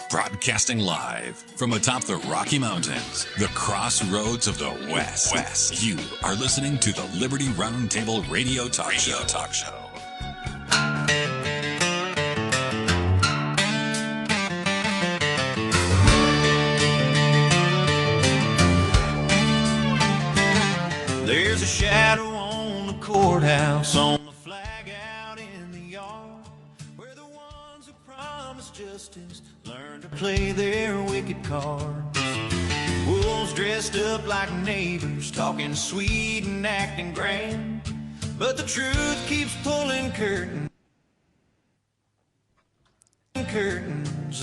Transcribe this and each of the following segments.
Broadcasting live from atop the Rocky Mountains, the crossroads of the West. You are listening to the Liberty RoundTable Radio Talk Show. There's a shadow on the courthouse, on the flag out in the yard, where the ones who promise justice learn to play their wicked cards. Wolves dressed up like neighbors, talking sweet and acting grand, but the truth keeps pulling curtains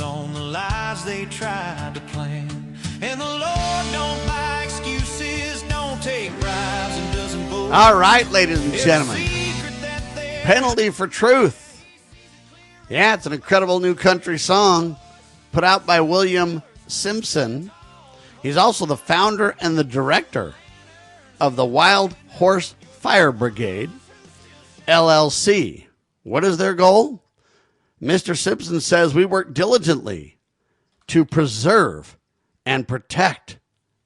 on the lies they tried to plan. And the Lord don't buy excuses, don't take bribes, and doesn't vote. All right, ladies and gentlemen, Penalty for Truth. Yeah, it's an incredible new country song put out by William Simpson. He's also the founder and the director of the Wild Horse Fire Brigade, LLC. What is their goal? Mr. Simpson says we work diligently to preserve and protect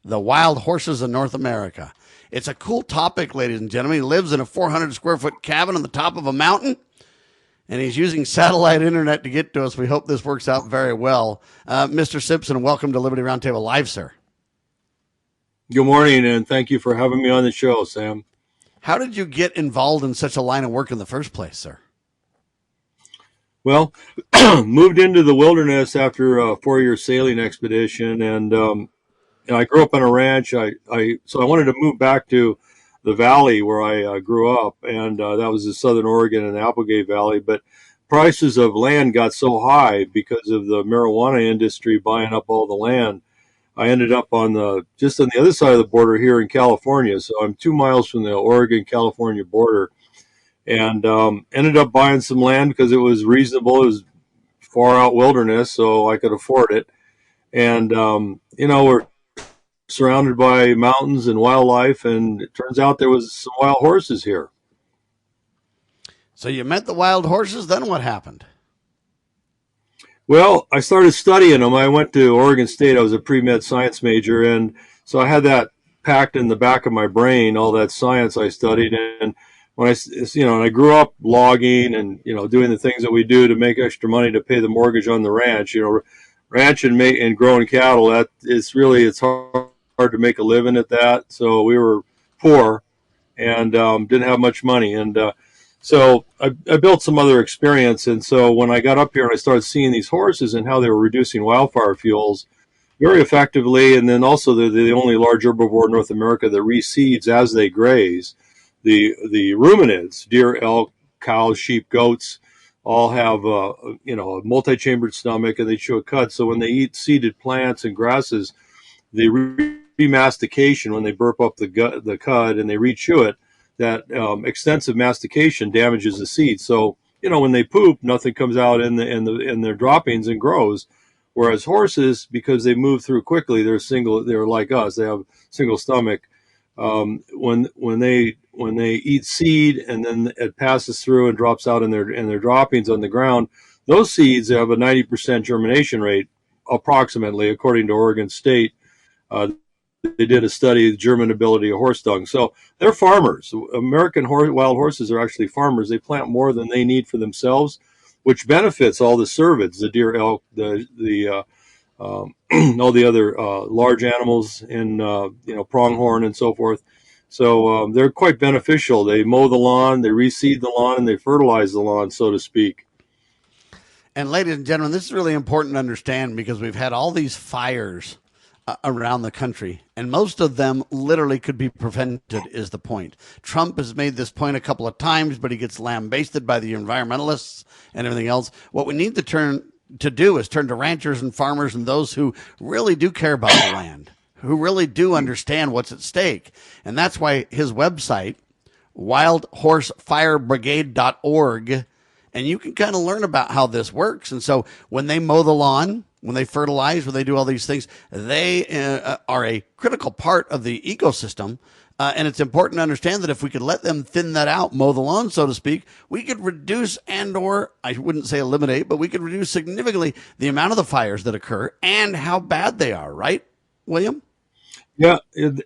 the wild horses of North America. It's a cool topic, ladies and gentlemen. He lives in a 400-square-foot cabin on the top of a mountain, and he's using satellite internet to get to us. We hope this works out very well. Mr. Simpson, welcome to Liberty Roundtable Live, sir. Good morning, and thank you for having me on the show, Sam. How did you get involved in such a line of work in the first place, sir? Well, moved into the wilderness after a 4-year sailing expedition, and I grew up on a ranch. So I wanted to move back to the valley where I grew up, and that was in southern Oregon and the Applegate Valley. But prices of land got so high because of the marijuana industry buying up all the land. I ended up just on the other side of the border here in California. So I'm 2 miles from the Oregon-California border. And ended up buying some land because it was reasonable. It was far out wilderness, so I could afford it. And, we're surrounded by mountains and wildlife, and it turns out there was some wild horses here. So you met the wild horses, then what happened? Well, I started studying them. I went to Oregon State. I was a pre-med science major, and so I had that packed in the back of my brain, all that science I studied. And when I grew up logging and, doing the things that we do to make extra money to pay the mortgage on the ranch, ranching and growing cattle, it's hard to make a living at that. So we were poor and didn't have much money. And so I built some other experience. And so when I got up here and I started seeing these horses and how they were reducing wildfire fuels very effectively, and then also they're the only large herbivore in North America that reseeds as they graze. The ruminants, deer, elk, cows, sheep, goats, all have a multi-chambered stomach, and they chew a cud. So when they eat seeded plants and grasses, the remastication, when they burp up the cud and they rechew it, that extensive mastication damages the seed. So when they poop, nothing comes out in their droppings and grows. Whereas horses, because they move through quickly, they're like us. They have single stomach. When they eat seed and then it passes through and drops out in their droppings on the ground, those seeds have a 90% germination rate, approximately, according to Oregon State. They did a study of the germinability of horse dung. So they're farmers. American wild horses are actually farmers. They plant more than they need for themselves, which benefits all the cervids, the deer, elk, all the other large animals in pronghorn and so forth. So they're quite beneficial. They mow the lawn, they reseed the lawn, and they fertilize the lawn, so to speak. And ladies and gentlemen, this is really important to understand because we've had all these fires around the country, and most of them literally could be prevented, is the point. Trump has made this point a couple of times, but he gets lambasted by the environmentalists and everything else. What we need to turn to ranchers and farmers and those who really do care about the land, who really do understand what's at stake. And that's why his website, wildhorsefirebrigade.org, and you can kind of learn about how this works. And so when they mow the lawn, when they fertilize, when they do all these things, they are a critical part of the ecosystem And it's important to understand that if we could let them thin that out, mow the lawn, so to speak, we could reduce or I wouldn't say eliminate, but we could reduce significantly the amount of the fires that occur and how bad they are, right, William? Yeah, and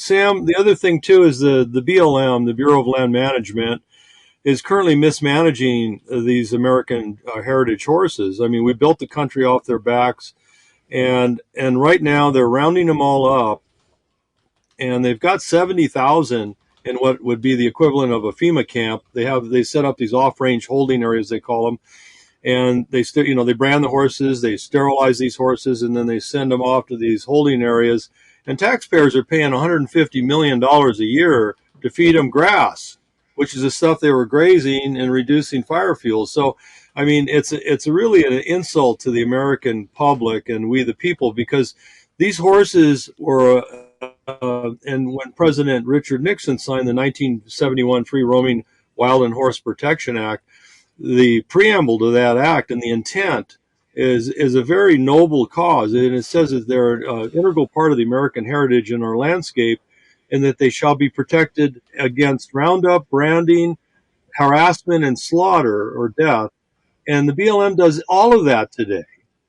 Sam, the other thing too is the BLM, the Bureau of Land Management, is currently mismanaging these American heritage horses. I mean, we built the country off their backs, and right now they're rounding them all up, and they've got 70,000 in what would be the equivalent of a FEMA camp. They set up these off-range holding areas, they call them, and they brand the horses, they sterilize these horses, and then they send them off to these holding areas. And taxpayers are paying $150 million a year to feed them grass, which is the stuff they were grazing and reducing fire fuels. So, I mean, it's really an insult to the American public and we the people, because these horses were, and when President Richard Nixon signed the 1971 Free Roaming Wild and Horse Protection Act, the preamble to that act and the intent is a very noble cause. And it says that they're an integral part of the American heritage in our landscape, and that they shall be protected against roundup, branding, harassment, and slaughter or death. And the BLM does all of that today.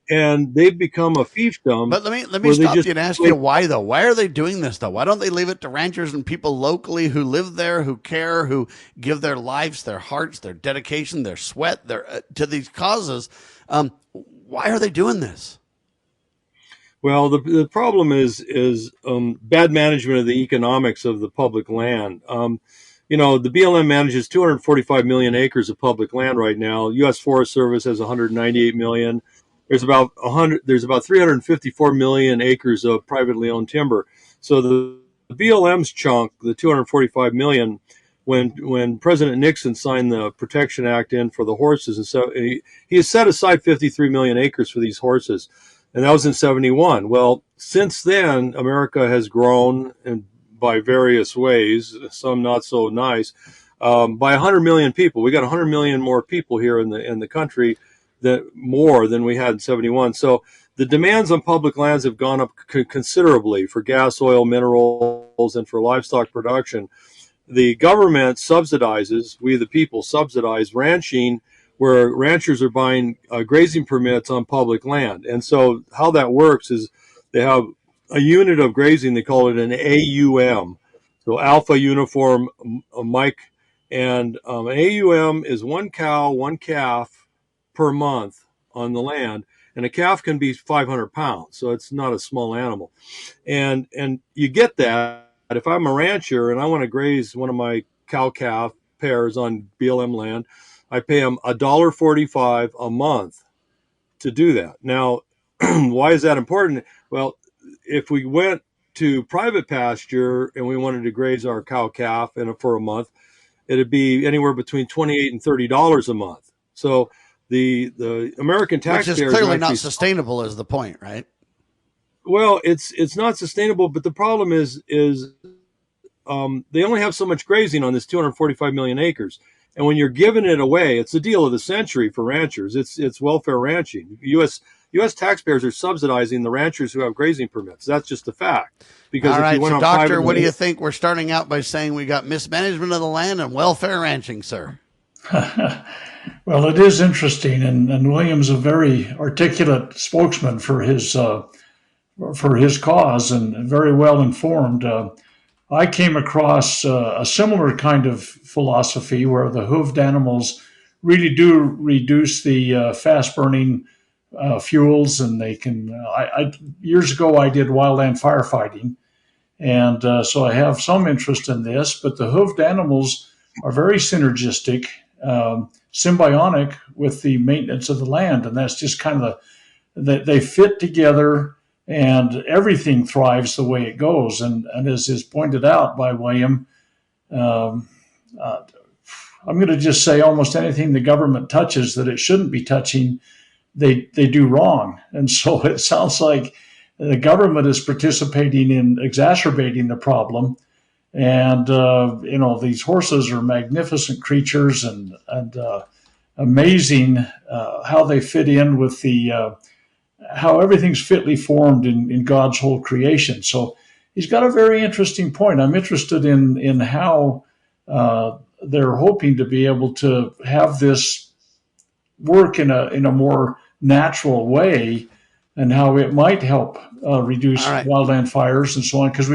And they've become a fiefdom. But let me stop you and ask you why, though. Why are they doing this, though? Why don't they leave it to ranchers and people locally who live there, who care, who give their lives, their hearts, their dedication, their sweat, to these causes? Why are they doing this? Well, the problem is bad management of the economics of the public land. The BLM manages 245 million acres of public land right now. U.S. Forest Service has 198 million. There's about 354 million acres of privately owned timber. So the BLM's chunk, the 245 million, when President Nixon signed the Protection Act in for the horses, and so he has set aside 53 million acres for these horses. And that was in 71. Well, since then, America has grown by various ways, some not so nice, by 100 million people. We got 100 million more people here in the country, more than we had in 71. So the demands on public lands have gone up considerably for gas, oil, minerals, and for livestock production. The government subsidizes, we the people subsidize ranching, where ranchers are buying grazing permits on public land. And so how that works is they have a unit of grazing, they call it an AUM, so Alpha Uniform Mike, and an AUM is one cow, one calf per month on the land, and a calf can be 500 pounds, so it's not a small animal. And you get that if I'm a rancher and I want to graze one of my cow-calf pairs on BLM land, I pay them $1.45 a month to do that. Now, why is that important? Well, if we went to private pasture and we wanted to graze our cow-calf for a month, it'd be anywhere between $28 and $30 a month. So the American taxpayers, which is clearly not sustainable, is the point, right? Well, it's not sustainable, but the problem is they only have so much grazing on this 245 million acres. And when you're giving it away, it's the deal of the century for ranchers. It's welfare ranching. U.S. taxpayers are subsidizing the ranchers who have grazing permits. That's just a fact. Because all right, if you went so on Doctor, what do you think? We're starting out by saying we got mismanagement of the land and welfare ranching, sir. Well, it is interesting, and William's a very articulate spokesman for his cause and very well informed. I came across a similar kind of philosophy where the hoofed animals really do reduce the fast-burning fuels, and they can. Years ago, I did wildland firefighting, and so I have some interest in this. But the hoofed animals are very synergistic, symbiotic with the maintenance of the land, and that's just kind of they fit together. And everything thrives the way it goes. And as is pointed out by William, I'm going to just say almost anything the government touches that it shouldn't be touching, they do wrong. And so it sounds like the government is participating in exacerbating the problem. And, these horses are magnificent creatures and amazing how they fit in with how everything's fitly formed in God's whole creation. So he's got a very interesting point. I'm interested in how they're hoping to be able to have this work in a more natural way, and how it might help reduce wildland fires and so on. Because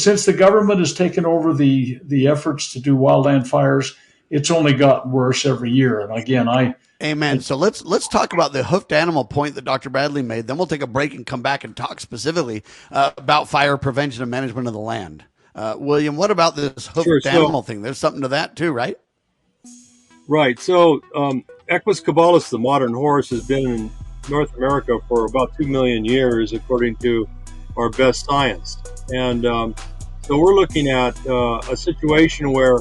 since the government has taken over the efforts to do wildland fires, it's only gotten worse every year. And again, Amen. So let's talk about the hoofed animal point that Dr. Bradley made. Then we'll take a break and come back and talk specifically about fire prevention and management of the land. William, what about this hoofed animal thing? There's something to that too, right? Right. So Equus caballus, the modern horse, has been in North America for about 2 million years, according to our best science. And so we're looking at a situation where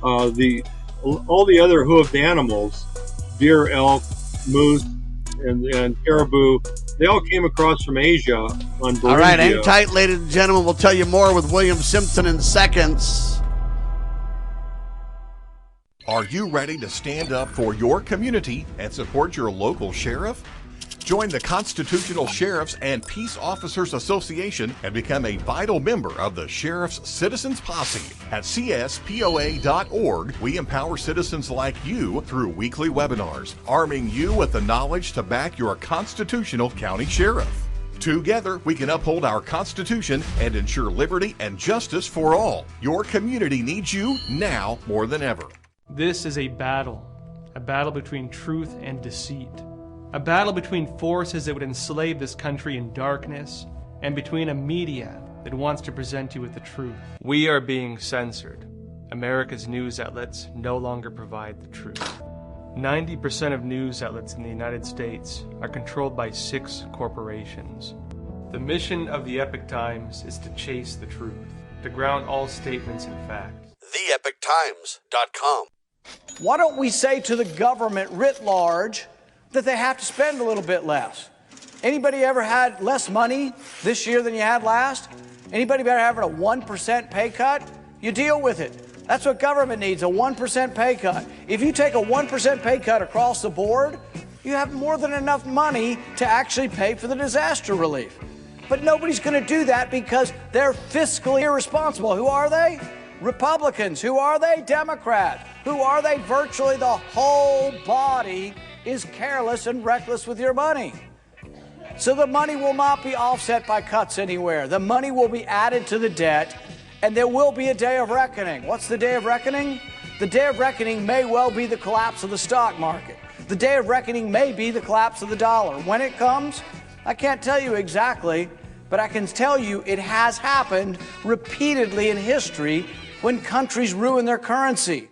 all the other hoofed animals, deer, elk, moose, and caribou, they all came across from Asia on Beringia. All right, hang tight, ladies and gentlemen. We'll tell you more with William Simpson in seconds. Are you ready to stand up for your community and support your local sheriff? Join the Constitutional Sheriffs and Peace Officers Association and become a vital member of the Sheriff's Citizens Posse. At cspoa.org, we empower citizens like you through weekly webinars, arming you with the knowledge to back your constitutional county sheriff. Together, we can uphold our Constitution and ensure liberty and justice for all. Your community needs you now more than ever. This is a battle between truth and deceit. A battle between forces that would enslave this country in darkness and between a media that wants to present you with the truth. We are being censored. America's news outlets no longer provide the truth. 90% of news outlets in the United States are controlled by 6 corporations. The mission of the Epoch Times is to chase the truth, to ground all statements in fact. TheEpochTimes.com. Why don't we say to the government writ large that they have to spend a little bit less? Anybody ever had less money this year than you had last? Anybody ever having a 1% pay cut? You deal with it. That's what government needs, a 1% pay cut. If you take a 1% pay cut across the board, you have more than enough money to actually pay for the disaster relief. But nobody's going to do that because they're fiscally irresponsible. Who are they? Republicans. Who are they? Democrats. Who are they? Virtually the whole body is careless and reckless with your money. So the money will not be offset by cuts anywhere. The money will be added to the debt, and there will be a day of reckoning. What's the day of reckoning? The day of reckoning may well be the collapse of the stock market. The day of reckoning may be the collapse of the dollar. When it comes, I can't tell you exactly, but I can tell you it has happened repeatedly in history when countries ruin their currency.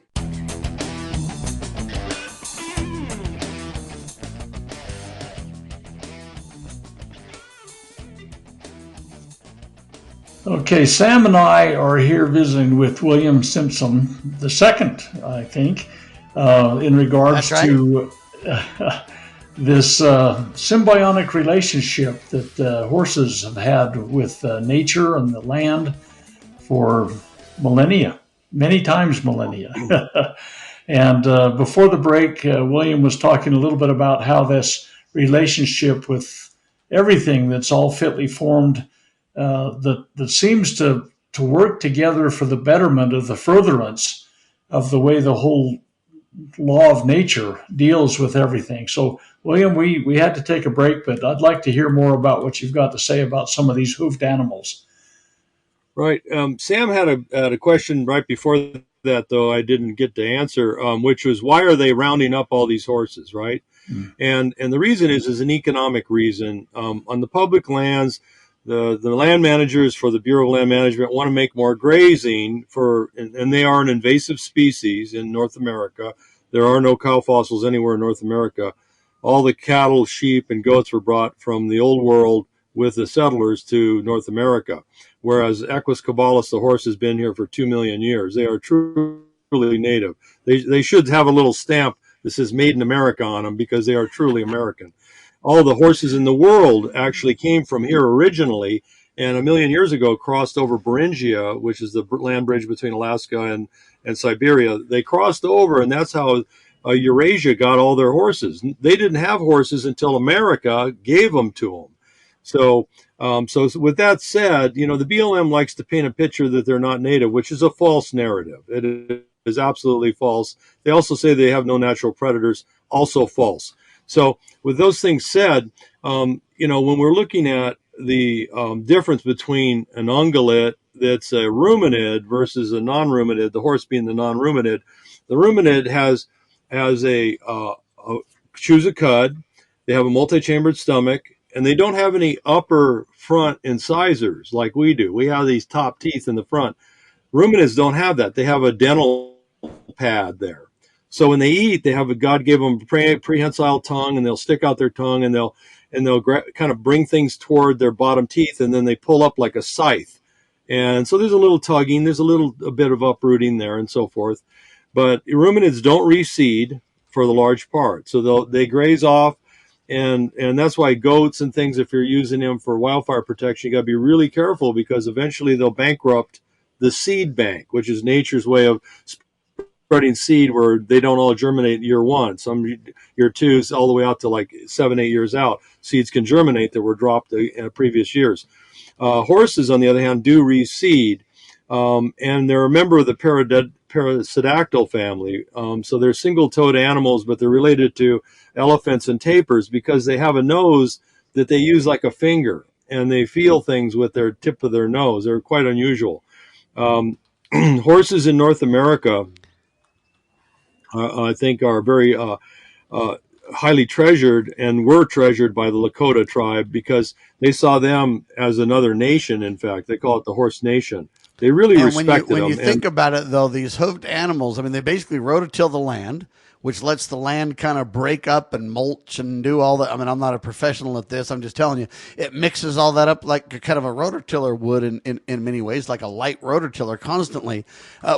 Okay, Sam and I are here visiting with William Simpson II, I think, in regards to this symbiotic relationship that horses have had with nature and the land for millennia, many times millennia. And before the break, William was talking a little bit about how this relationship with everything that's all fitly formed that seems to work together for the betterment of the furtherance of the way the whole law of nature deals with everything. So, William, we had to take a break, but I'd like to hear more about what you've got to say about some of these hoofed animals. Right. Sam had a question right before that, though I didn't get to answer, which was, why are they rounding up all these horses, right? Mm. And the reason is an economic reason. On the public lands, the land managers for the Bureau of Land Management want to make more grazing and they are an invasive species in North America. There are no cow fossils anywhere in North America. All the cattle, sheep, and goats were brought from the old world with the settlers to North America, whereas Equus caballus, the horse, has been here for 2 million years. They are truly native. They should have a little stamp that says Made in America on them because they are truly American. All the horses in the world actually came from here originally, and 1 million years ago crossed over Beringia, which is the land bridge between Alaska and Siberia. They crossed over, and that's how Eurasia got all their horses. They didn't have horses until America gave them to them. So, so with that said, the BLM likes to paint a picture that they're not native, which is a false narrative. It is absolutely false. They also say they have no natural predators, also false. So with those things said, when we're looking at the difference between an ungulate that's a ruminid versus a non-ruminid, the horse being the non-ruminid, the ruminid has chews a cud, they have a multi-chambered stomach, and they don't have any upper front incisors like we do. We have these top teeth in the front. Ruminids don't have that. They have a dental pad there. So when they eat, they have God gave them prehensile tongue, and they'll stick out their tongue, and they'll kind of bring things toward their bottom teeth, and then they pull up like a scythe. And so there's a little tugging, there's a bit of uprooting there, and so forth. But ruminids don't reseed for the large part, so they graze off. And that's why goats and things, if you're using them for wildfire protection, you got to be really careful, because eventually they'll bankrupt the seed bank, which is nature's way of spreading seed where they don't all germinate year one. Some year two, all the way out to like 7-8 years out, seeds can germinate that were dropped in previous years. Horses, on the other hand, do reseed, and they're a member of the parasitactyl family. So they're single-toed animals, but they're related to elephants and tapirs because they have a nose that they use like a finger, and they feel things with their tip of their nose. They're quite unusual. Horses in North America, I think, are very highly treasured, and were treasured by the Lakota tribe because they saw them as another nation. In fact, they call it the Horse Nation. They really respected them. When you think about it, though, these hoofed animals, I mean, they basically rototill the land, which lets the land kind of break up and mulch and do all that. I mean, I'm not a professional at this. I'm just telling you, it mixes all that up like kind of a rototiller would in many ways, like a light rototiller constantly,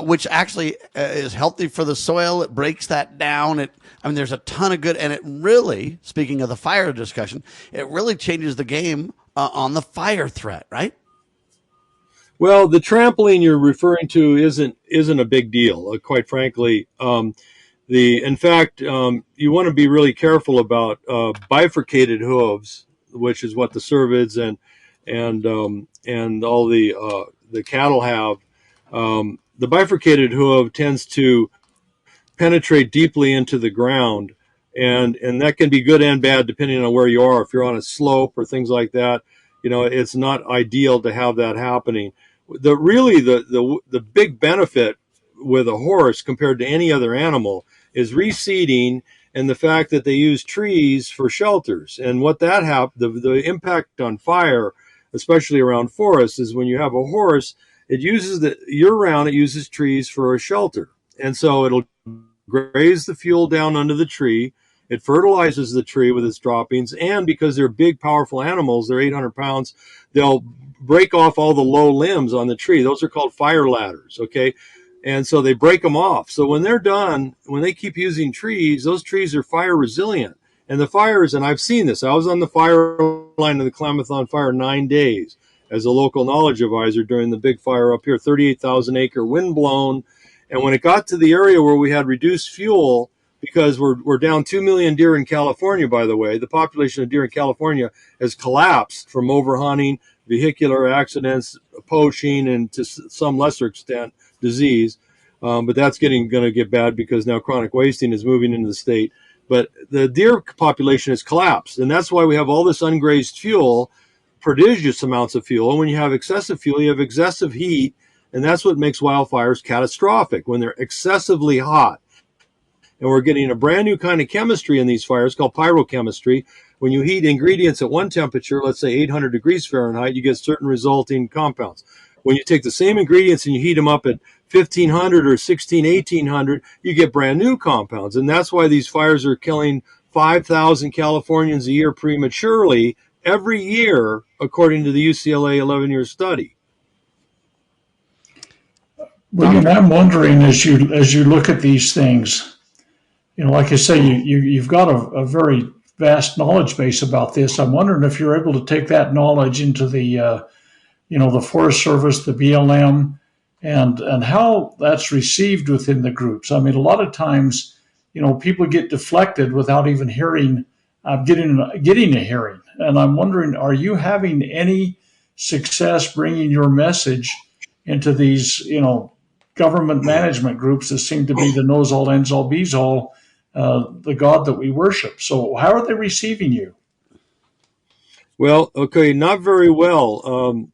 which actually is healthy for the soil. It breaks that down. There's a ton of good, and it really, speaking of the fire discussion, it really changes the game on the fire threat, right? Well, the trampling you're referring to isn't a big deal, quite frankly. In fact, you want to be really careful about bifurcated hooves, which is what the cervids and all the cattle have. The bifurcated hoof tends to penetrate deeply into the ground, and that can be good and bad depending on where you are. If you're on a slope or things like that, it's not ideal to have that happening. The big benefit with a horse compared to any other animal is reseeding, and the fact that they use trees for shelters. And what that the impact on fire, especially around forests, is when you have a horse, it uses year-round, it uses trees for a shelter. And so it'll graze the fuel down under the tree. It fertilizes the tree with its droppings. And because they're big, powerful animals, they're 800 pounds, they'll break off all the low limbs on the tree. Those are called fire ladders, okay? And so they break them off. So when they're done, when they keep using trees, those trees are fire resilient. And the fires, and I've seen this, I was on the fire line of the Klamathon fire 9 days as a local knowledge advisor during the big fire up here, 38,000 acre wind blown. And when it got to the area where we had reduced fuel, because we're down 2 million deer in California, by the way, the population of deer in California has collapsed from overhunting, vehicular accidents, poaching, and to some lesser extent, disease. But that's going to get bad because now chronic wasting is moving into the state. But the deer population has collapsed, and that's why we have all this ungrazed fuel, prodigious amounts of fuel. And when you have excessive fuel, you have excessive heat, and that's what makes wildfires catastrophic, when they're excessively hot. And we're getting a brand new kind of chemistry in these fires called pyrochemistry. When you heat ingredients at one temperature, let's say 800 degrees Fahrenheit, you get certain resulting compounds. When you take the same ingredients and you heat them up at 1500 or 1800, you get brand new compounds. And that's why these fires are killing 5,000 Californians a year prematurely every year, according to the UCLA 11-year study. William, I'm wondering, as you look at these things, like I say, you've got a very vast knowledge base about this. I'm wondering if you're able to take that knowledge into the the Forest Service, the BLM, and how that's received within the groups. I mean, a lot of times, people get deflected without even hearing I'm getting a hearing, and I'm wondering, are you having any success bringing your message into these, government management groups that seem to be the knows all, ends all, bees all, the God that we worship? So how are they receiving you? Well, okay, not very well,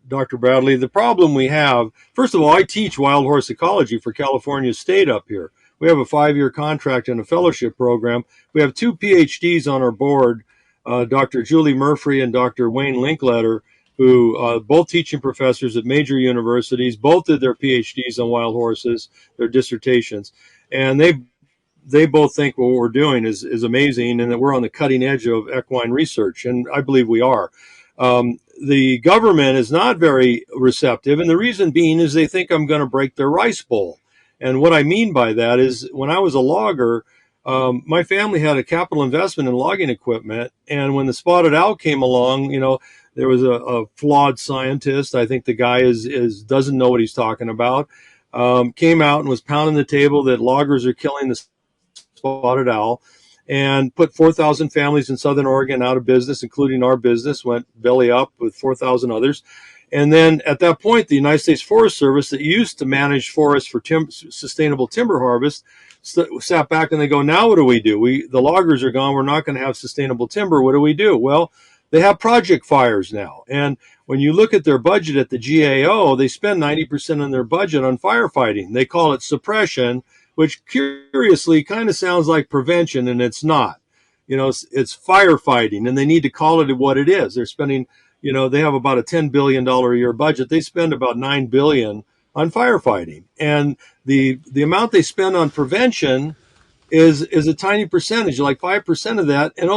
Dr. Bradley. The problem we have, first of all, I teach wild horse ecology for California State up here. We have a 5-year contract and a fellowship program. We have 2 PhDs on our board, Dr. Julie Murphy and Dr. Wayne Linkletter, who both teaching professors at major universities, both did their PhDs on wild horses, their dissertations. And they both think what we're doing is amazing and that we're on the cutting edge of equine research, and I believe we are. The government is not very receptive, and the reason being is they think I'm going to break their rice bowl. And what I mean by that is when I was a logger, my family had a capital investment in logging equipment, and when the spotted owl came along, there was a flawed scientist. I think the guy doesn't know what he's talking about. Came out and was pounding the table that loggers are killing the spotted owl, and put 4,000 families in Southern Oregon out of business, including our business, went belly up with 4,000 others. And then at that point, the United States Forest Service that used to manage forests for sustainable timber harvest sat back and they go, now what do we do? The loggers are gone. We're not going to have sustainable timber. What do we do? Well, they have project fires now. And when you look at their budget at the GAO, they spend 90% of their budget on firefighting. They call it suppression, which curiously kind of sounds like prevention, and it's not. It's firefighting, and they need to call it what it is. They're spending, they have about a $10 billion a year budget. They spend about $9 billion on firefighting. And the amount they spend on prevention is a tiny percentage, like 5% of that. And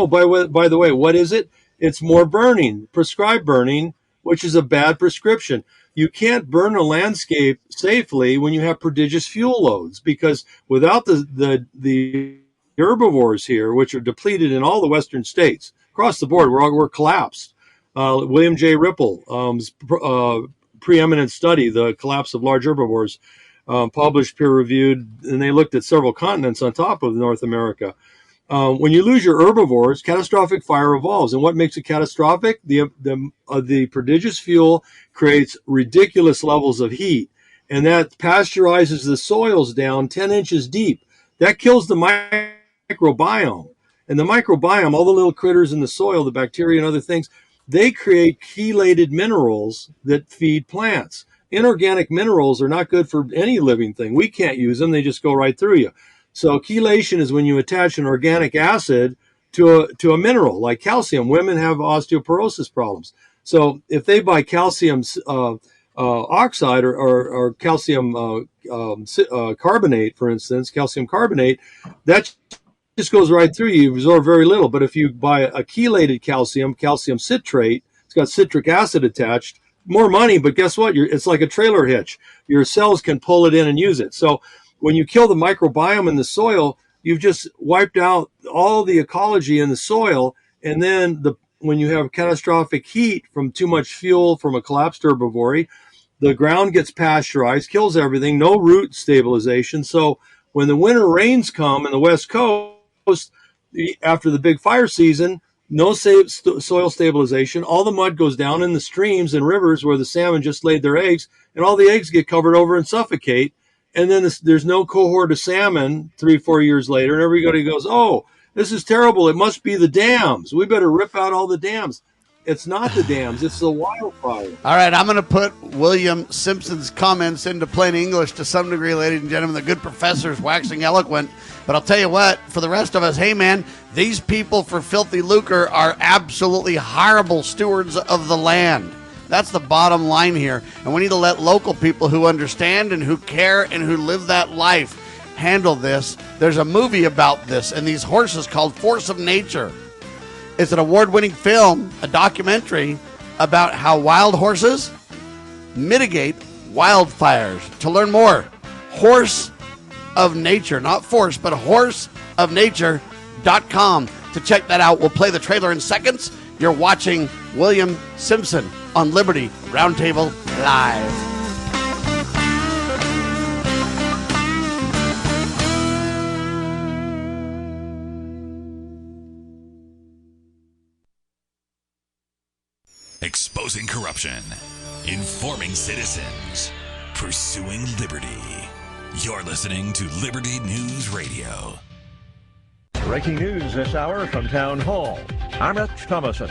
by the way, what is it? It's more burning, prescribed burning, which is a bad prescription. You can't burn a landscape safely when you have prodigious fuel loads, because without the herbivores here, which are depleted in all the western states across the board, we're collapsed. William J. Ripple's preeminent study, The Collapse of Large Herbivores, published, peer-reviewed, and they looked at several continents on top of North America. When you lose your herbivores, catastrophic fire evolves. And what makes it catastrophic? The prodigious fuel creates ridiculous levels of heat, and that pasteurizes the soils down 10 inches deep. That kills the microbiome. And the microbiome, all the little critters in the soil, the bacteria and other things, they create chelated minerals that feed plants. Inorganic minerals are not good for any living thing. We can't use them. They just go right through you. So chelation is when you attach an organic acid to a mineral like calcium. Women have osteoporosis problems. So if they buy calcium oxide or calcium carbonate, for instance, calcium carbonate, that just goes right through you. You absorb very little. But if you buy a chelated calcium citrate, it's got citric acid attached, more money, but guess what? It's like a trailer hitch. Your cells can pull it in and use it. So when you kill the microbiome in the soil, you've just wiped out all the ecology in the soil. And then when you have catastrophic heat from too much fuel from a collapsed herbivory, the ground gets pasteurized, kills everything, no root stabilization. So when the winter rains come in the West Coast, after the big fire season, no soil stabilization, all the mud goes down in the streams and rivers where the salmon just laid their eggs, and all the eggs get covered over and suffocate. And then there's no cohort of salmon 3-4 years later, and everybody goes, oh, this is terrible. It must be the dams. We better rip out all the dams. It's not the dams. It's the wildfire. All right, I'm going to put William Simpson's comments into plain English to some degree, ladies and gentlemen. The good professor's waxing eloquent. But I'll tell you what, for the rest of us, hey, man, these people for filthy lucre are absolutely horrible stewards of the land. That's the bottom line here. And we need to let local people who understand and who care and who live that life handle this. There's a movie about this and these horses called Force of Nature. It's an award-winning film, a documentary about how wild horses mitigate wildfires. To learn more, Horse of Nature, not force, but horseofnature.com to check that out. We'll play the trailer in seconds. You're watching William Simpson on Liberty Roundtable Live. Exposing corruption. Informing citizens. Pursuing liberty. You're listening to Liberty News Radio. Breaking news this hour from Town Hall. I'm Rich Thomason.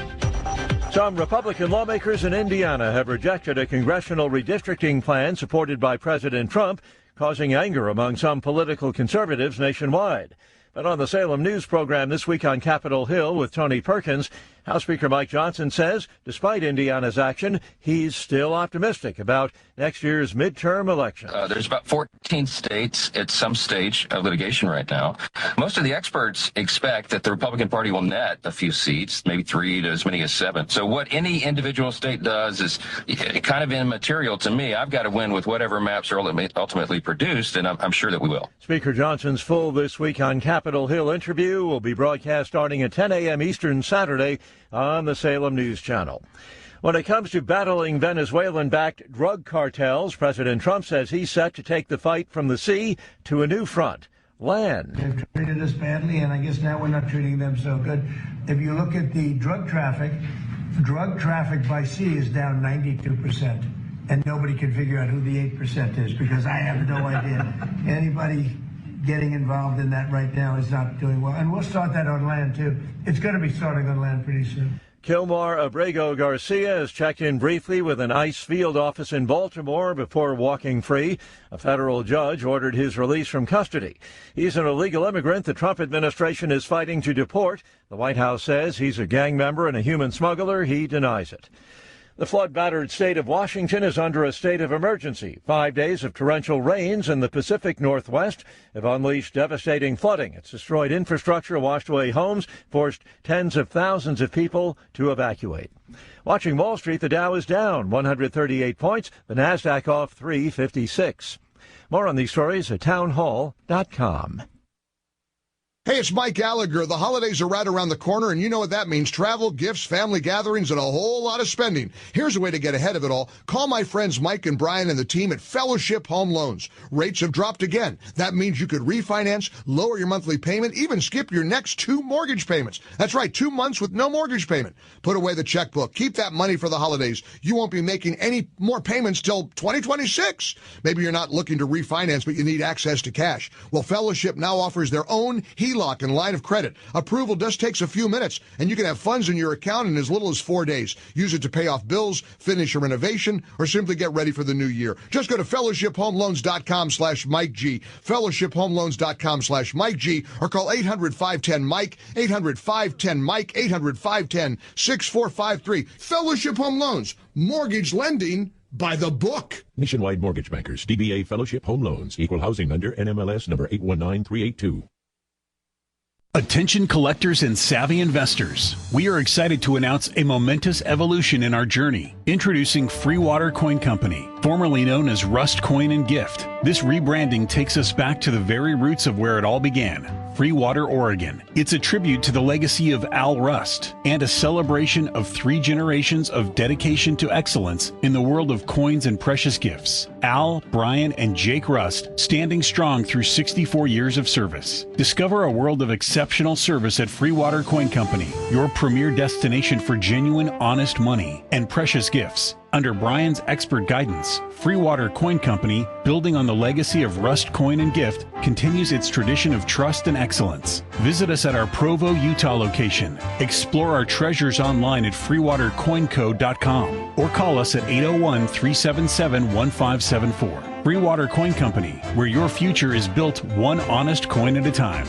Some Republican lawmakers in Indiana have rejected a congressional redistricting plan supported by President Trump, causing anger among some political conservatives nationwide. But on the Salem News program this week on Capitol Hill with Tony Perkins, House Speaker Mike Johnson says, despite Indiana's action, he's still optimistic about next year's midterm election. There's about 14 states at some stage of litigation right now. Most of the experts expect that the Republican Party will net a few seats, maybe 3 to as many as 7. So what any individual state does is kind of immaterial to me. I've got to win with whatever maps are ultimately produced, and I'm sure that we will. Speaker Johnson's full This Week on Capitol Hill interview will be broadcast starting at 10 a.m. Eastern Saturday on the Salem News Channel. When it comes to battling Venezuelan-backed drug cartels, President Trump says he's set to take the fight from the sea to a new front, land. They've treated us badly, and I guess now we're not treating them so good. If you look at the drug traffic by sea is down 92%, and nobody can figure out who the 8% is, because I have no idea. Anybody getting involved in that right now is not doing well. And we'll start that on land, too. It's going to be starting on land pretty soon. Kilmar Abrego Garcia has checked in briefly with an ICE field office in Baltimore before walking free. A federal judge ordered his release from custody. He's an illegal immigrant the Trump administration is fighting to deport. The White House says he's a gang member and a human smuggler. He denies it. The flood-battered state of Washington is under a state of emergency. 5 days of torrential rains in the Pacific Northwest have unleashed devastating flooding. It's destroyed infrastructure, washed away homes, forced tens of thousands of people to evacuate. Watching Wall Street, the Dow is down 138 points, the Nasdaq off 356. More on these stories at townhall.com. Hey, it's Mike Gallagher. The holidays are right around the corner, and you know what that means. Travel, gifts, family gatherings, and a whole lot of spending. Here's a way to get ahead of it all. Call my friends Mike and Brian and the team at Fellowship Home Loans. Rates have dropped again. That means you could refinance, lower your monthly payment, even skip your next 2 mortgage payments. That's right, 2 months with no mortgage payment. Put away the checkbook. Keep that money for the holidays. You won't be making any more payments till 2026. Maybe you're not looking to refinance, but you need access to cash. Well, Fellowship now offers their own HELOC and line of credit. Approval just takes a few minutes, and you can have funds in your account in as little as 4 days. Use it to pay off bills, finish a renovation, or simply get ready for the new year. Just go to fellowshiphomeloans.com/MikeG, fellowshiphomeloans.com/MikeG, or call 800-510-MIKE, 800-510-MIKE, 800-510-6453. Fellowship Home Loans, mortgage lending by the book. Nationwide Mortgage Bankers, DBA Fellowship Home Loans, Equal Housing Lender, NMLS number 819382. Attention collectors and savvy investors. We are excited to announce a momentous evolution in our journey. Introducing Free Water Coin Company, formerly known as Rust Coin and Gift. This rebranding takes us back to the very roots of where it all began. Free Water, Oregon. It's a tribute to the legacy of Al Rust and a celebration of 3 generations of dedication to excellence in the world of coins and precious gifts. Al, Brian, and Jake Rust standing strong through 64 years of service. Discover a world of exceptional service at Free Water Coin Company, your premier destination for genuine, honest money and precious gifts. Under Brian's expert guidance, Free Water Coin Company, building on the legacy of Rust Coin and Gift, continues its tradition of trust and excellence. Visit us at our Provo, Utah location. Explore our treasures online at freewatercoinco.com or call us at 801-377-1574. Free Water Coin Company, where your future is built one honest coin at a time.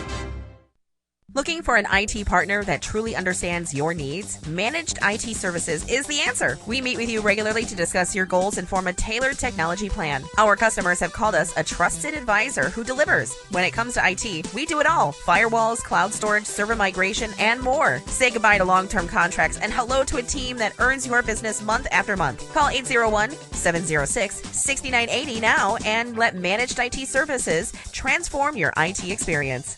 Looking for an IT partner that truly understands your needs? Managed IT Services is the answer. We meet with you regularly to discuss your goals and form a tailored technology plan. Our customers have called us a trusted advisor who delivers. When it comes to IT, we do it all. Firewalls, cloud storage, server migration, and more. Say goodbye to long-term contracts and hello to a team that earns your business month after month. Call 801-706-6980 now and let Managed IT Services transform your IT experience.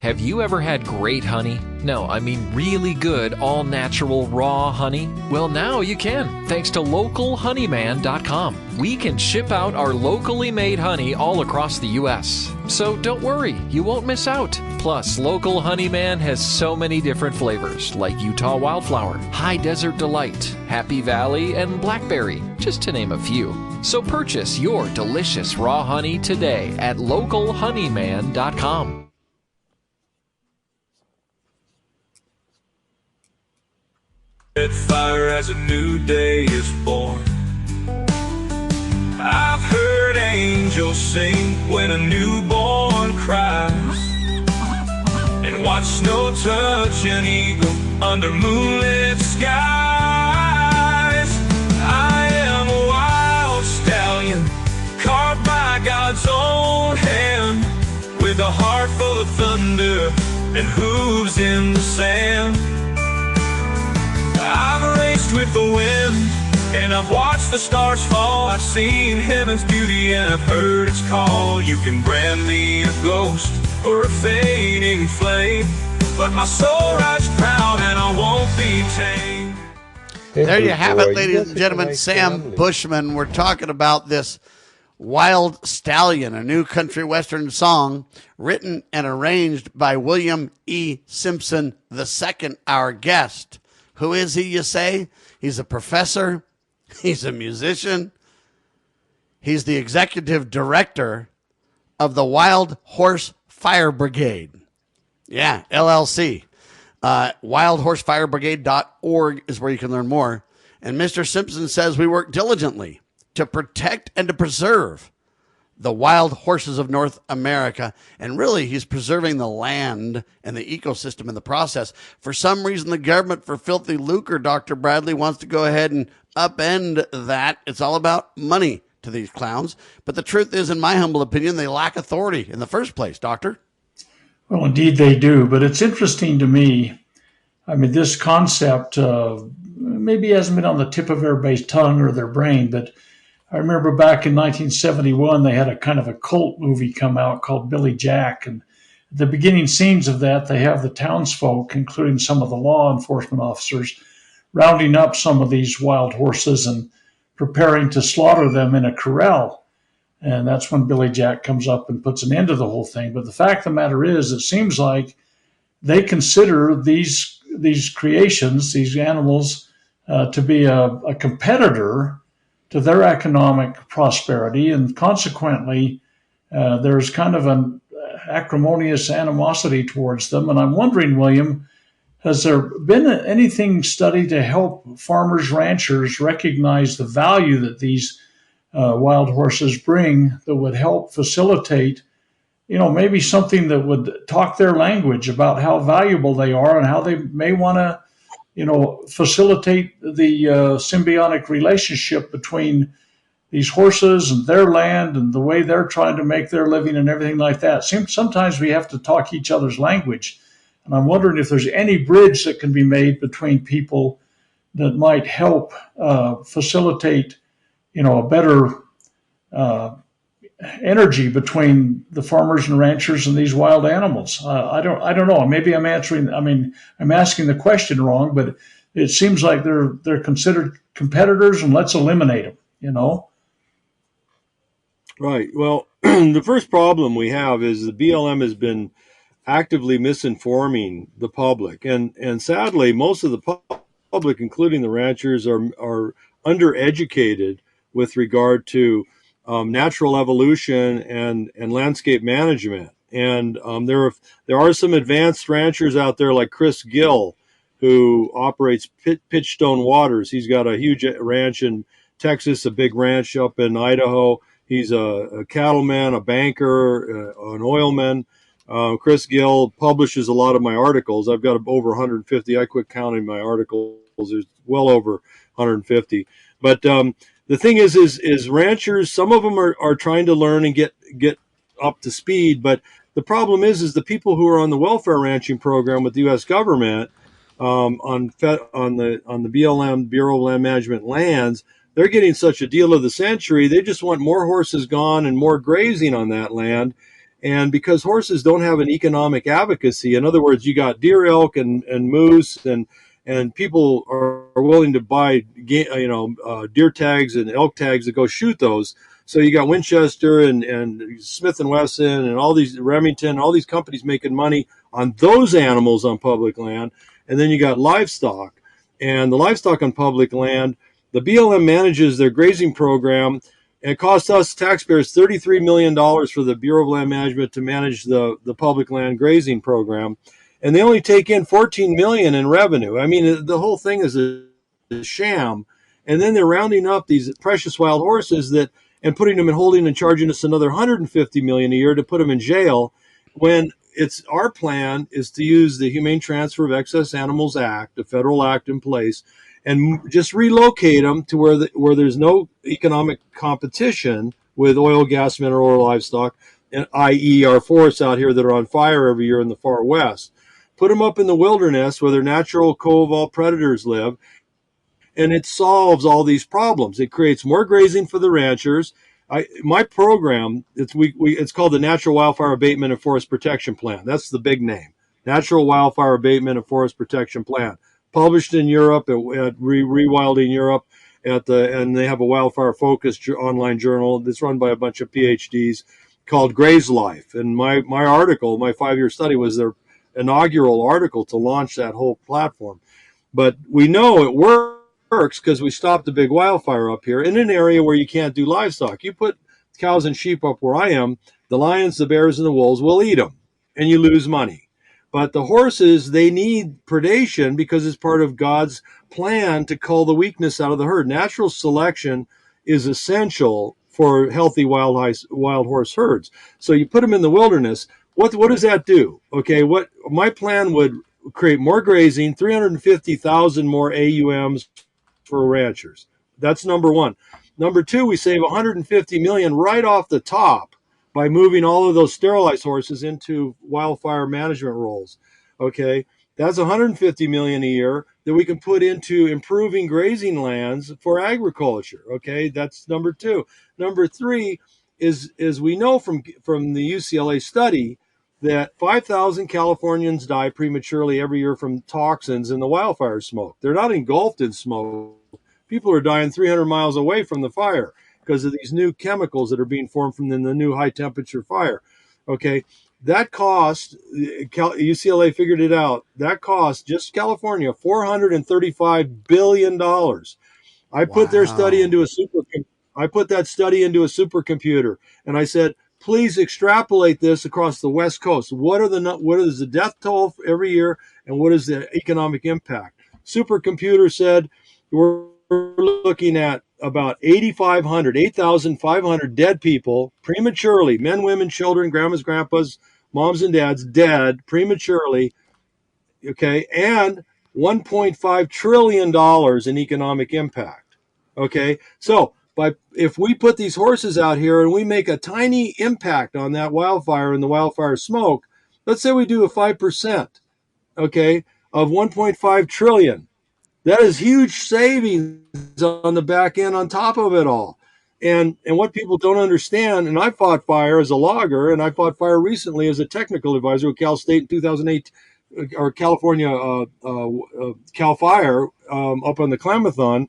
Have you ever had great honey? No, I mean really good, all-natural, raw honey? Well, now you can, thanks to localhoneyman.com. We can ship out our locally made honey all across the U.S. So don't worry, you won't miss out. Plus, local Honeyman has so many different flavors, like Utah Wildflower, High Desert Delight, Happy Valley, and Blackberry, just to name a few. So purchase your delicious raw honey today at localhoneyman.com. Fire as a new day is born. I've heard angels sing when a newborn cries, and watched snow touch an eagle under moonlit skies. I am a wild stallion, carved by God's own hand, with a heart full of thunder and hooves in the sand. I've raced with the wind, and I've watched the stars fall. I've seen heaven's beauty and I've heard its call. You can brand me a ghost or a fading flame, but my soul rides proud and I won't be tamed. There you have it, ladies and gentlemen. Sam Bushman. We're talking about this Wild Stallion, a new country western song written and arranged by William E. Simpson II, our guest. Who is he, you say? He's a professor. He's a musician. He's the executive director of the Wild Horse Fire Brigade. Yeah, LLC. Wildhorsefirebrigade.org is where you can learn more. And Mr. Simpson says we work diligently to protect and to preserve the wild horses of North America. And really, he's preserving the land and the ecosystem in the process. For some reason, the government, for filthy lucre, Dr. Bradley, wants to go ahead and upend that. It's all about money to these clowns. But the truth is, in my humble opinion, they lack authority in the first place, Doctor. Well, indeed they do. But it's interesting to me. I mean, this concept maybe hasn't been on the tip of everybody's tongue or their brain, but I remember back in 1971, they had a kind of a cult movie come out called Billy Jack. And the beginning scenes of that, they have the townsfolk, including some of the law enforcement officers, rounding up some of these wild horses and preparing to slaughter them in a corral. And that's when Billy Jack comes up and puts an end to the whole thing. But the fact of the matter is, it seems like they consider these creations, these animals, to be a competitor to their economic prosperity, and consequently, there's kind of an acrimonious animosity towards them. And I'm wondering, William, has there been anything studied to help farmers, ranchers recognize the value that these wild horses bring that would help facilitate, maybe something that would talk their language about how valuable they are and how they may want to facilitate the symbiotic relationship between these horses and their land and the way they're trying to make their living and everything like that. Sometimes we have to talk each other's language. And I'm wondering if there's any bridge that can be made between people that might help facilitate, a better energy between the farmers and ranchers and these wild animals. I don't know. Maybe I'm asking the question wrong, but it seems like they're considered competitors, and let's eliminate them, Right. Well, the first problem we have is the BLM has been actively misinforming the public. And sadly, most of the public, including the ranchers, are undereducated with regard to natural evolution and landscape management. And there are some advanced ranchers out there like Chris Gill, who operates Pitchstone Waters. He's got a huge ranch in Texas, a big ranch up in Idaho. He's a cattleman, a banker, an oilman. Chris Gill publishes a lot of my articles. I've got over 150. I quit counting my articles. There's well over 150. But the thing is ranchers, some of them are trying to learn and get up to speed. But the problem is the people who are on the welfare ranching program with the U.S. government on the BLM, Bureau of Land Management lands, they're getting such a deal of the century. They just want more horses gone and more grazing on that land. And because horses don't have an economic advocacy, in other words, you got deer, elk, and moose, and people are willing to buy, deer tags and elk tags to go shoot those. So you got Winchester and Smith and Wesson and all these Remington, all these companies making money on those animals on public land. And then you got livestock, and the livestock on public land, the BLM manages their grazing program. And it costs us taxpayers $33 million for the Bureau of Land Management to manage the public land grazing program. And they only take in $14 million in revenue. I mean, the whole thing is a sham. And then they're rounding up these precious wild horses and putting them in holding and charging us another $150 million a year to put them in jail, when it's our plan is to use the Humane Transfer of Excess Animals Act, a federal act in place, and just relocate them to where there's no economic competition with oil, gas, mineral, or livestock, and i.e. our forests out here that are on fire every year in the far west. Put them up in the wilderness where their natural cove all predators live, and it solves all these problems. It creates more grazing for the ranchers. My program, it's called the Natural Wildfire Abatement and Forest Protection Plan. That's the big name. Natural Wildfire Abatement and Forest Protection Plan. Published in Europe at Rewilding Europe and they have a wildfire focused online journal that's run by a bunch of PhDs called Graze Life. And my article, my 5-year study, was their inaugural article to launch that whole platform. But we know it works because we stopped the big wildfire up here in an area where you can't do livestock. You put cows and sheep up where I am, the lions, the bears, and the wolves will eat them, and you lose money. But the horses, they need predation because it's part of God's plan to cull the weakness out of the herd. Natural selection is essential for healthy wild horse herds. So you put them in the wilderness. What does that do? Okay, what my plan would create more grazing, 350,000 more AUMs for ranchers. That's number one. Number two, we save 150 million right off the top by moving all of those sterilized horses into wildfire management roles. Okay, that's 150 million a year that we can put into improving grazing lands for agriculture. Okay, that's number two. Number three is we know from the UCLA study that 5,000 Californians die prematurely every year from toxins in the wildfire smoke. They're not engulfed in smoke. People are dying 300 miles away from the fire because of these new chemicals that are being formed from the new high temperature fire. Okay, that cost, UCLA figured it out, that cost just California $435 billion. I put their study into I put that study into a supercomputer, and I said, please extrapolate this across the West Coast. What is the death toll every year, and what is the economic impact? Supercomputer said we're looking at about 8,500 dead people prematurely, men, women, children, grandmas, grandpas, moms and dads dead prematurely, okay, and $1.5 trillion in economic impact, okay? So if we put these horses out here and we make a tiny impact on that wildfire and the wildfire smoke, let's say we do a 5%, okay, of 1.5 trillion. That is huge savings on the back end on top of it all. And what people don't understand, and I fought fire as a logger, and I fought fire recently as a technical advisor with Cal State in 2008, or California Cal Fire up on the Klamathon.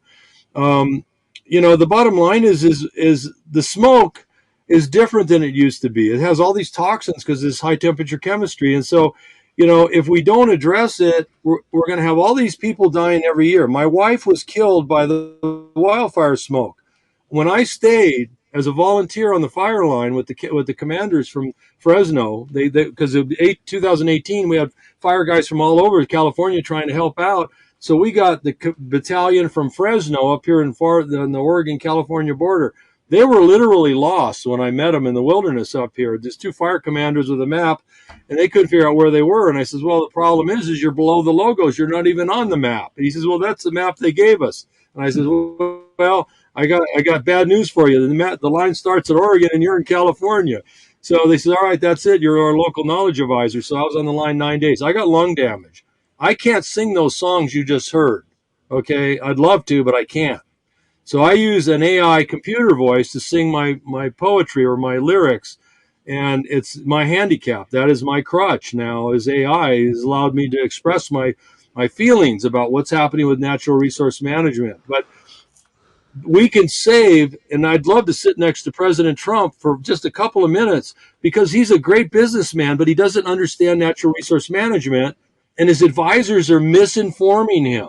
The bottom line is the smoke is different than it used to be. It has all these toxins because it's high temperature chemistry. And so, if we don't address it, we're going to have all these people dying every year. My wife was killed by the wildfire smoke. When I stayed as a volunteer on the fire line with the commanders from Fresno, because in 2018 we had fire guys from all over California trying to help out. So we got the battalion from Fresno up here in the Oregon-California border. They were literally lost when I met them in the wilderness up here. There's two fire commanders with a map, and they couldn't figure out where they were. And I says, well, the problem is you're below the logos. You're not even on the map. And he says, well, that's the map they gave us. And I says, well, I got bad news for you. The line starts at Oregon, and you're in California. So they said, all right, that's it. You're our local knowledge advisor. So I was on the line 9 days. I got lung damage. I can't sing those songs you just heard. Okay, I'd love to, but I can't. So I use an AI computer voice to sing my poetry or my lyrics, and it's my handicap. That is my crutch now, is AI has allowed me to express my feelings about what's happening with natural resource management. But we can save, and I'd love to sit next to President Trump for just a couple of minutes, because he's a great businessman, but he doesn't understand natural resource management, and his advisors are misinforming him.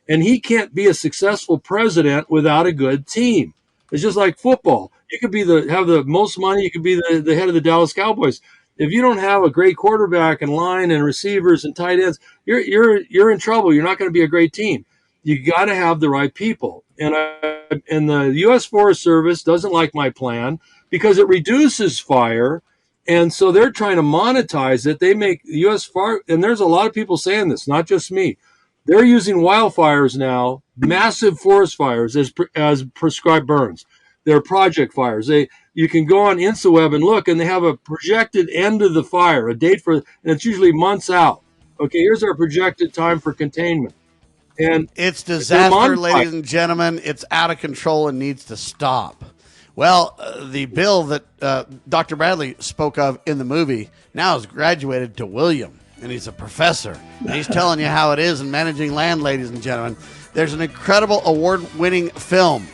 And he can't be a successful president without a good team. It's just like football. You could be have the most money, you could be the head of the Dallas Cowboys. If you don't have a great quarterback and line and receivers and tight ends, you're in trouble. You're not going to be a great team. You got to have the right people. And the U.S. Forest Service doesn't like my plan because it reduces fire, and so they're trying to monetize it. They make the U.S. Fire, and there's a lot of people saying this, not just me. They're using wildfires now, massive forest fires, as prescribed burns. They're project fires. You can go on InstaWeb and look, and they have a projected end of the fire, a date for, and it's usually months out. Okay, here's our projected time for containment. And it's disaster, ladies and gentlemen. It's out of control and needs to stop. Well, the bill that Dr. Bradley spoke of in the movie now has graduated to William, and he's a professor. And he's telling you how it is in managing land, ladies and gentlemen. There's an incredible award-winning film,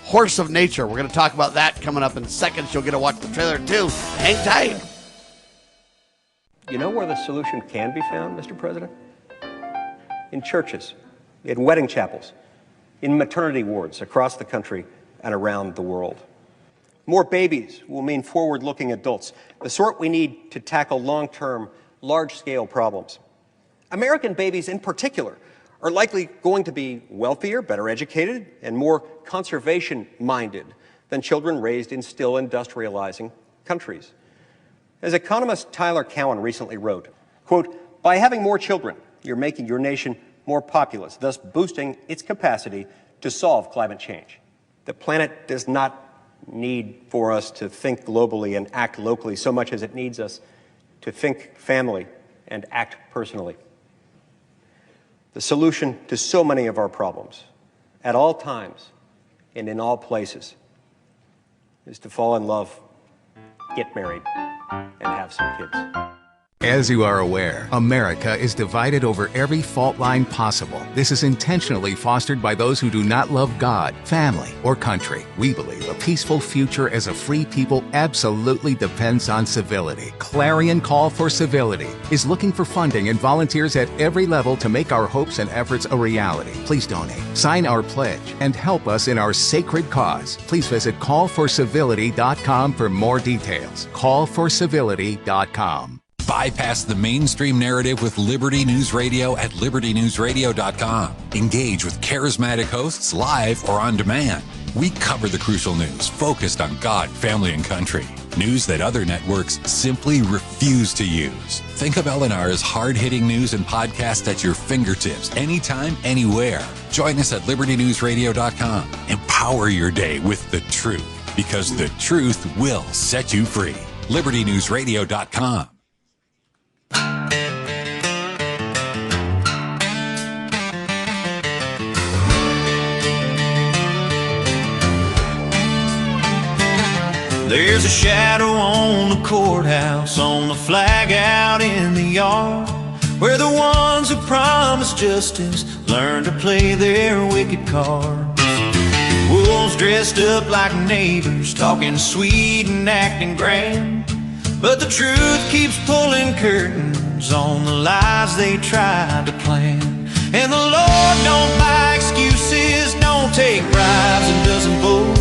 Horse of Nature. We're going to talk about that coming up in seconds. You'll get to watch the trailer, too. Hang tight. You know where the solution can be found, Mr. President? In churches, in wedding chapels, in maternity wards across the country and around the world. More babies will mean forward-looking adults, the sort we need to tackle long-term, large-scale problems. American babies in particular are likely going to be wealthier, better educated, and more conservation-minded than children raised in still industrializing countries. As economist Tyler Cowen recently wrote, quote, "By having more children, you're making your nation more populous, thus boosting its capacity to solve climate change. The planet does not need for us to think globally and act locally so much as it needs us to think family and act personally. The solution to so many of our problems, at all times and in all places, is to fall in love, get married, and have some kids." As you are aware, America is divided over every fault line possible. This is intentionally fostered by those who do not love God, family, or country. We believe a peaceful future as a free people absolutely depends on civility. Clarion Call for Civility is looking for funding and volunteers at every level to make our hopes and efforts a reality. Please donate, sign our pledge, and help us in our sacred cause. Please visit callforcivility.com for more details. Callforcivility.com. Bypass the mainstream narrative with Liberty News Radio at libertynewsradio.com. Engage with charismatic hosts live or on demand. We cover the crucial news focused on God, family, and country. News that other networks simply refuse to use. Think of LNR's hard-hitting news and podcast at your fingertips, anytime, anywhere. Join us at libertynewsradio.com. Empower your day with the truth, because the truth will set you free. libertynewsradio.com. There's a shadow on the courthouse, on the flag out in the yard, where the ones who promise justice learn to play their wicked cards. Wolves dressed up like neighbors, talking sweet and acting grand, but the truth keeps pulling curtains on the lies they tried to plan. And the Lord don't buy excuses, don't take bribes, and doesn't boast.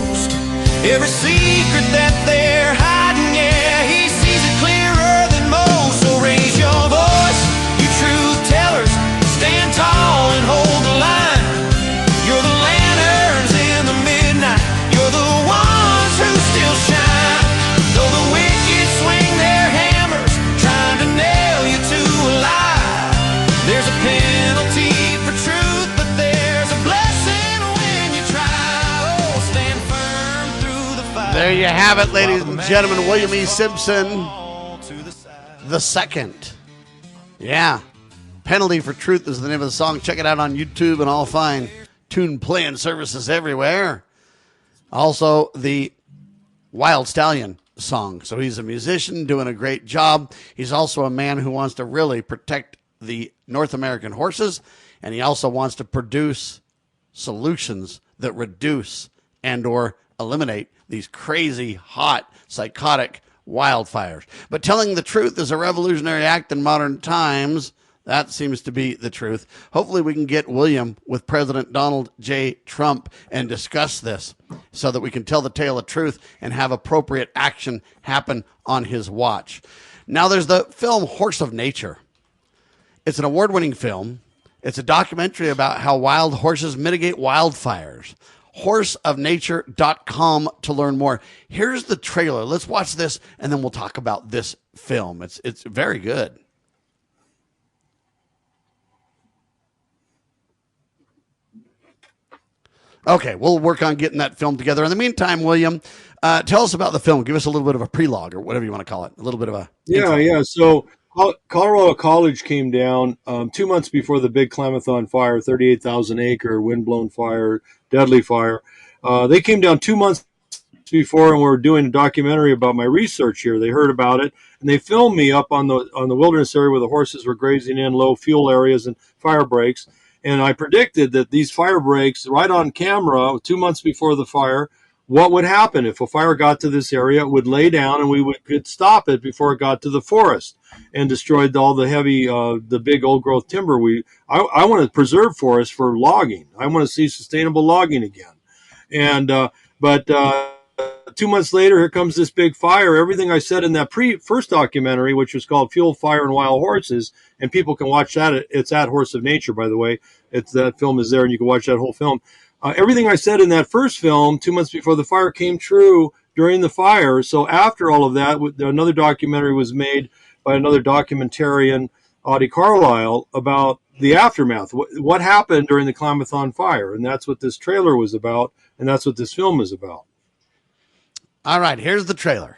Every secret that they're hiding, yeah, he sees it clearer than most. So raise your voice, you truth tellers, stand tall and hold the line. You're the lanterns in the midnight, you're the ones who still shine. Though the wicked swing their hammers, trying to nail you to a lie, there's a penalty for truth, but there's a blessing when you try. Oh, stand firm through the fire. There you have it, ladies and gentlemen. William E. Simpson the second. Yeah. Penalty for Truth is the name of the song. Check it out on YouTube and all fine tune playing services everywhere. Also, the Wild Stallion song. So he's a musician doing a great job. He's also a man who wants to really protect the North American horses, and he also wants to produce solutions that reduce and or eliminate these crazy, hot, psychotic wildfires. But telling the truth is a revolutionary act in modern times. That seems to be the truth. Hopefully we can get William with President Donald J. Trump and discuss this so that we can tell the tale of truth and have appropriate action happen on his watch. Now there's the film Horse of Nature. It's an award-winning film. It's a documentary about how wild horses mitigate wildfires. Horseofnature.com to learn more. Here's the trailer. Let's watch this, and then we'll talk about this film. It's very good. Okay, we'll work on getting that film together. In the meantime, William, tell us about the film. Give us a little bit of a prelogue or whatever you want to call it. A little bit of a intro. Yeah. So Colorado College came down 2 months before the big Klamathon fire, 38,000 acre windblown fire, deadly fire. They came down 2 months before, and we're doing a documentary about my research here. They heard about it, and they filmed me up on the wilderness area where the horses were grazing in low fuel areas and fire breaks. And I predicted that these fire breaks, right on camera, 2 months before the fire, what would happen if a fire got to this area? It would lay down, and could stop it before it got to the forest and destroyed all the heavy, the big old growth timber. I want to preserve forests for logging. I want to see sustainable logging again. And but 2 months later, here comes this big fire. Everything I said in that first documentary, which was called Fuel, Fire, and Wild Horses, and people can watch that. It's at Horse of Nature, by the way. That film is there, and you can watch that whole film. Everything I said in that first film, 2 months before the fire, came true during the fire. So after all of that, another documentary was made by another documentarian, Audie Carlisle, about the aftermath. What happened during the Klamathon fire? And that's what this trailer was about, and that's what this film is about. All right, here's the trailer.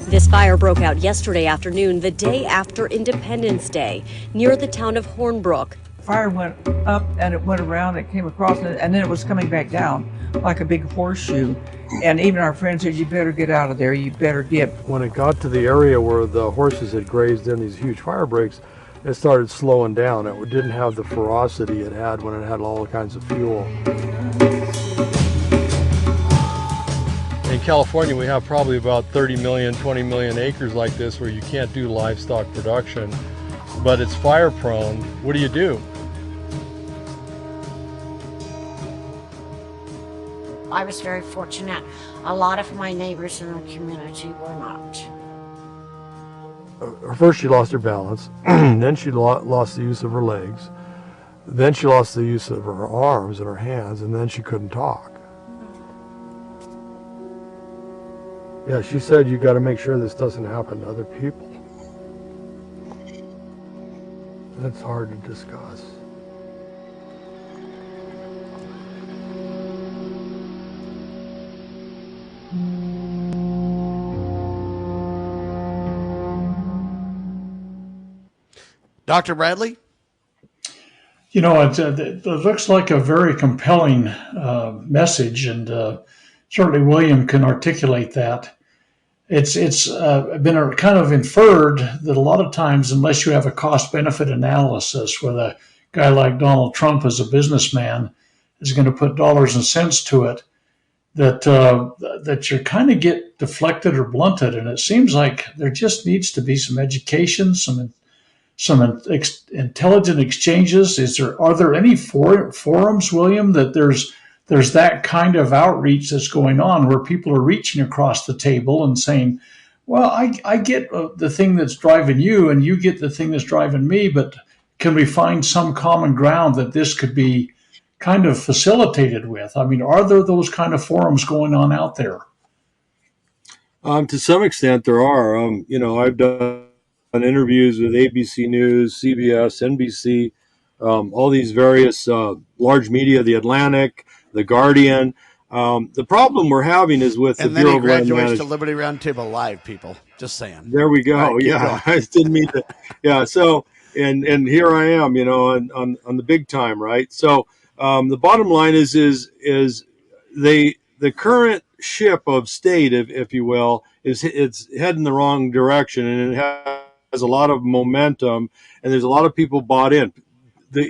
This fire broke out yesterday afternoon, the day after Independence Day, near the town of Hornbrook. Fire went up and it went around, it came across, and then it was coming back down like a big horseshoe. And even our friends said, you better get out of there, you better get. When it got to the area where the horses had grazed in these huge fire breaks, it started slowing down. It didn't have the ferocity it had when it had all kinds of fuel. In California, we have probably about 30 million, 20 million acres like this where you can't do livestock production, but it's fire prone. What do? I was very fortunate. A lot of my neighbors in the community were not. First she lost her balance, then she lost the use of her legs, then she lost the use of her arms and her hands, and then she couldn't talk. Yeah, she said you got to make sure this doesn't happen to other people. That's hard to discuss. Dr. Bradley? You know, it looks like a very compelling message, and certainly William can articulate that. It's been kind of inferred that a lot of times, unless you have a cost-benefit analysis with a guy like Donald Trump as a businessman is going to put dollars and cents to it, that you kind of get deflected or blunted. And it seems like there just needs to be some education, some intelligent exchanges. Are there any forums, William, that there's that kind of outreach that's going on where people are reaching across the table and saying, well, I get the thing that's driving you and you get the thing that's driving me, but can we find some common ground that this could be kind of facilitated with? I mean, are there those kind of forums going on out there? To some extent there are. I've done interviews with ABC News, CBS, NBC, all these various large media, The Atlantic, The Guardian. The problem we're having is with the Bureau of Land Management. And then he graduates to Liberty Roundtable Live, people. Just saying. There we go. Right, yeah, I didn't mean to. Yeah, so and here I am, on the big time, right? So the bottom line is the current ship of state, if you will, it's heading the wrong direction, and it has a lot of momentum, and there's a lot of people bought in.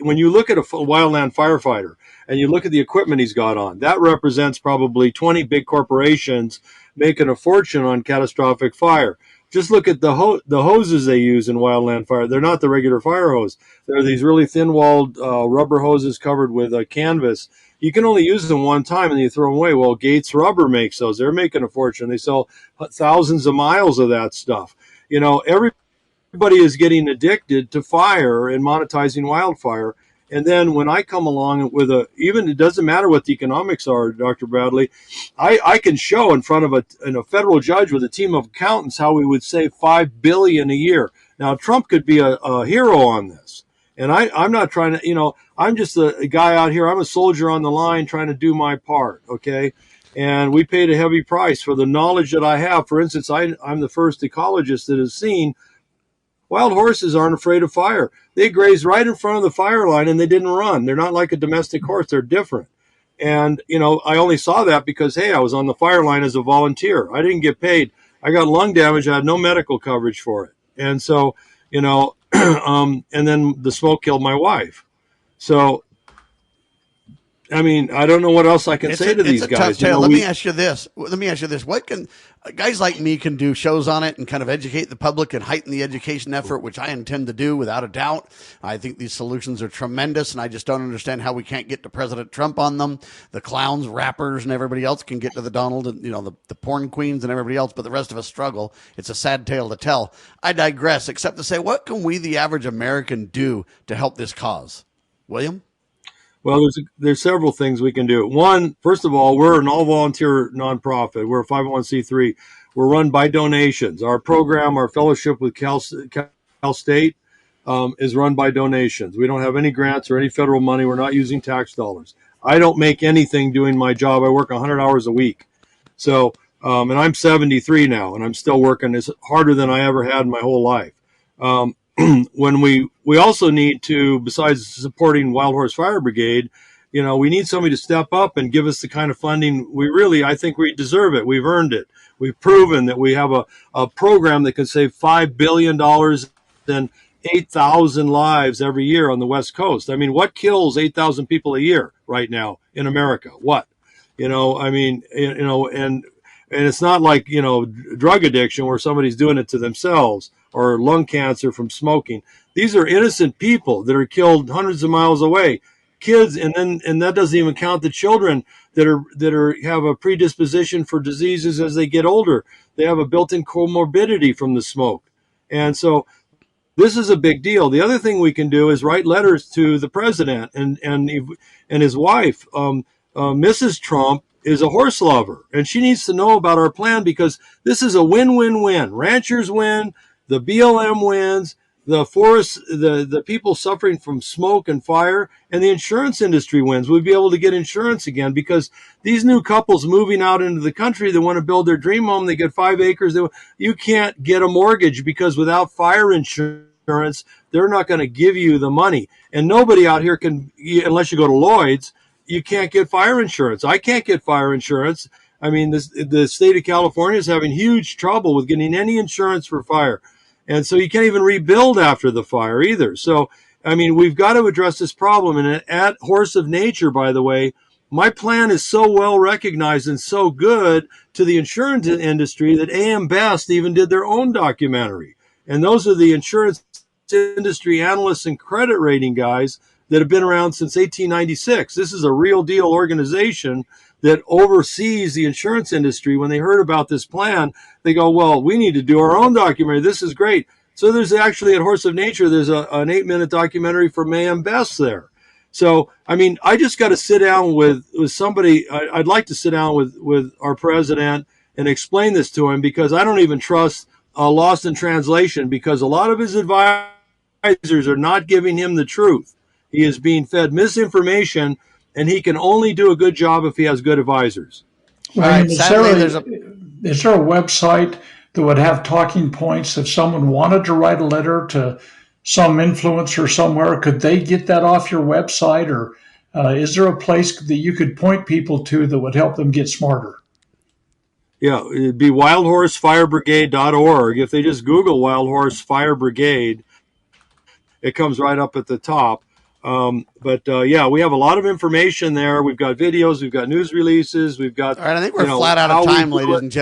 When you look at a wildland firefighter and you look at the equipment he's got on, that represents probably 20 big corporations making a fortune on catastrophic fire. Just look at the hoses they use in wildland fire. They're not the regular fire hose. They're these really thin-walled rubber hoses covered with canvas. You can only use them one time and you throw them away. Well, Gates Rubber makes those. They're making a fortune. They sell thousands of miles of that stuff. Everybody is getting addicted to fire and monetizing wildfire. And then when I come along with even it doesn't matter what the economics are, Dr. Bradley, I can show in front of a federal judge with a team of accountants how we would save $5 billion a year. Now, Trump could be a hero on this. And I'm not trying to, I'm just a guy out here. I'm a soldier on the line trying to do my part, okay? And we paid a heavy price for the knowledge that I have. For instance, I'm the first ecologist that has seen wild horses aren't afraid of fire. They graze right in front of the fire line and they didn't run. They're not like a domestic horse. They're different. And, I only saw that because, hey, I was on the fire line as a volunteer. I didn't get paid. I got lung damage. I had no medical coverage for it. And so, and then the smoke killed my wife. So, I don't know what else I can say to these guys. Tough tale. Let me ask you this. What can guys like me can do shows on it and kind of educate the public and heighten the education effort, which I intend to do without a doubt. I think these solutions are tremendous, and I just don't understand how we can't get to President Trump on them. The clowns, rappers, and everybody else can get to the Donald and, the porn queens and everybody else, but the rest of us struggle. It's a sad tale to tell. I digress, except to say, what can we, the average American, do to help this cause? William? Well, there's several things we can do. One, first of all, we're an all-volunteer nonprofit. We're a 501c3. We're run by donations. Our program, our fellowship with Cal State is run by donations. We don't have any grants or any federal money. We're not using tax dollars. I don't make anything doing my job. I work 100 hours a week. So, and I'm 73 now, and I'm still working as harder than I ever had in my whole life. When we also need to, besides supporting Wild Horse Fire Brigade, we need somebody to step up and give us the kind of funding I think we deserve it. We've earned it. We've proven that we have a program that can save $5 billion and 8,000 lives every year on the West Coast. What kills 8,000 people a year right now in America? What? And it's not like, drug addiction where somebody's doing it to themselves, or lung cancer from smoking. These are innocent people that are killed hundreds of miles away. Kids, and that doesn't even count the children that have a predisposition for diseases as they get older. They have a built-in comorbidity from the smoke. And so this is a big deal. The other thing we can do is write letters to the president and his wife. Mrs. Trump is a horse lover, and she needs to know about our plan, because this is a win-win-win. Ranchers win, the BLM wins, the forest, the people suffering from smoke and fire, and the insurance industry wins. We'll be able to get insurance again, because these new couples moving out into the country, they want to build their dream home. They get 5 acres. You can't get a mortgage, because without fire insurance, they're not going to give you the money. And nobody out here can, unless you go to Lloyd's, you can't get fire insurance. I can't get fire insurance. The state of California is having huge trouble with getting any insurance for fire. And so you can't even rebuild after the fire either. So, we've got to address this problem. And at Horse of Nature, by the way, my plan is so well recognized and so good to the insurance industry that AM Best even did their own documentary. And those are the insurance industry analysts and credit rating guys that have been around since 1896. This is a real deal organization that oversees the insurance industry. When they heard about this plan, they go, well, we need to do our own documentary. This is great. So there's actually at Horse of Nature, there's an 8-minute documentary from AM Best there. So, I just got to sit down with somebody. I'd like to sit down with our president and explain this to him, because I don't even trust Lost in Translation, because a lot of his advisors are not giving him the truth. He is being fed misinformation, and he can only do a good job if he has good advisors. Well, is there a website that would have talking points if someone wanted to write a letter to some influencer somewhere? Could they get that off your website, or is there a place that you could point people to that would help them get smarter? Yeah, it'd be wildhorsefirebrigade.org. If they just Google Wild Horse Fire Brigade, it comes right up at the top. Yeah, we have a lot of information there. We've got videos, we've got news releases, we've got. All right, I think we're flat out of time, ladies and gentlemen.